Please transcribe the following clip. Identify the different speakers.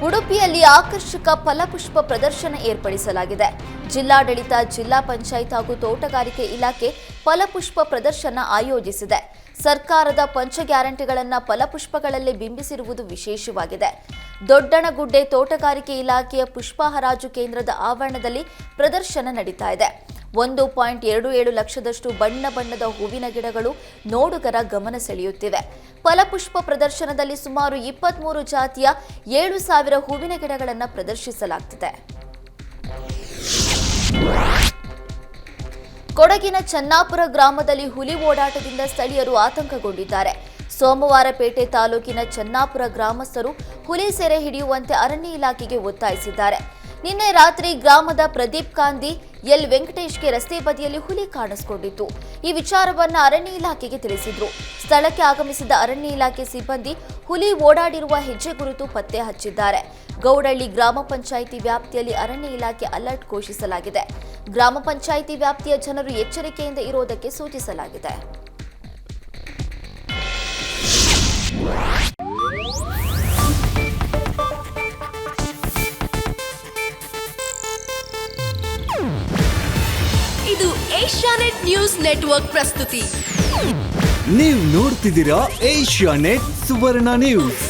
Speaker 1: ಉಡುಪಿಯಲ್ಲಿ ಆಕರ್ಷಕ ಫಲಪುಷ್ಪ ಪ್ರದರ್ಶನ ಏರ್ಪಡಿಸಲಾಗಿದೆ. ಜಿಲ್ಲಾಡಳಿತ, ಜಿಲ್ಲಾ ಪಂಚಾಯತ್ ಹಾಗೂ ತೋಟಗಾರಿಕೆ ಇಲಾಖೆ ಫಲಪುಷ್ಪ ಪ್ರದರ್ಶನ ಆಯೋಜಿಸಿದೆ. ಸರ್ಕಾರದ ಪಂಚ ಗ್ಯಾರಂಟಿಗಳನ್ನು ಫಲಪುಷ್ಪಗಳಲ್ಲಿ ಬಿಂಬಿಸಿರುವುದು ವಿಶೇಷವಾಗಿದೆ. ದೊಡ್ಡಣಗುಡ್ಡೆ ತೋಟಗಾರಿಕೆ ಇಲಾಖೆಯ ಪುಷ್ಪ ಹರಾಜು ಕೇಂದ್ರದ ಆವರಣದಲ್ಲಿ ಪ್ರದರ್ಶನ ನಡೀತಾ ಇದೆ. 1.27 ಲಕ್ಷದಷ್ಟು ಬಣ್ಣ ಬಣ್ಣದ ಹೂವಿನ ಗಿಡಗಳು ನೋಡುಗರ ಗಮನ ಸೆಳೆಯುತ್ತಿವೆ. ಫಲಪುಷ್ಪ ಪ್ರದರ್ಶನದಲ್ಲಿ ಸುಮಾರು 23 ಜಾತಿಯ 7,000 ಹೂವಿನ ಗಿಡಗಳನ್ನು ಪ್ರದರ್ಶಿಸಲಾಗುತ್ತಿದೆ. ಕೊಡಗಿನ ಚನ್ನಾಪುರ ಗ್ರಾಮದಲ್ಲಿ ಹುಲಿ ಓಡಾಟದಿಂದ ಸ್ಥಳೀಯರು ಆತಂಕಗೊಂಡಿದ್ದಾರೆ. ಸೋಮವಾರಪೇಟೆ ತಾಲೂಕಿನ ಚನ್ನಾಪುರ ಗ್ರಾಮಸ್ಥರು ಹುಲಿ ಸೆರೆ ಹಿಡಿಯುವಂತೆ ಅರಣ್ಯ ಇಲಾಖೆಗೆ ಒತ್ತಾಯಿಸಿದ್ದಾರೆ. ನಿನ್ನೆ ರಾತ್ರಿ ಗ್ರಾಮದ ಪ್ರದೀಪ್ ಕಾಂದಿ, ಎಲ್ ವೆಂಕಟೇಶ್ಗೆ ರಸ್ತೆ ಬದಿಯಲ್ಲಿ ಹುಲಿ ಕಾಣಿಸಿಕೊಂಡಿತ್ತು. ಈ ವಿಚಾರವನ್ನು ಅರಣ್ಯ ಇಲಾಖೆಗೆ ತಿಳಿಸಿದ್ರು. ಸ್ಥಳಕ್ಕೆ ಆಗಮಿಸಿದ ಅರಣ್ಯ ಇಲಾಖೆ ಸಿಬ್ಬಂದಿ ಹುಲಿ ಓಡಾಡಿರುವ ಹೆಜ್ಜೆ ಗುರುತು ಪತ್ತೆ ಹಚ್ಚಿದ್ದಾರೆ. ಗೌಡಳ್ಳಿ ಗ್ರಾಮ ಪಂಚಾಯಿತಿ ವ್ಯಾಪ್ತಿಯಲ್ಲಿ ಅರಣ್ಯ ಇಲಾಖೆ ಅಲರ್ಟ್ ಘೋಷಿಸಲಾಗಿದೆ. ಗ್ರಾಮ ಪಂಚಾಯಿತಿ ವ್ಯಾಪ್ತಿಯ ಜನರು ಎಚ್ಚರಿಕೆಯಿಂದ ಇರೋದಕ್ಕೆ ಸೂಚಿಸಲಾಗಿದೆ.
Speaker 2: ಇದು ಏಷ್ಯಾನೆಟ್ ನ್ಯೂಸ್ ನೆಟ್ವರ್ಕ್ ಪ್ರಸ್ತುತಿ.
Speaker 3: ನೀವು ನೋಡ್ತಿದ್ದೀರಾ ಏಷ್ಯಾನೆಟ್ ಸುವರ್ಣ ನ್ಯೂಸ್.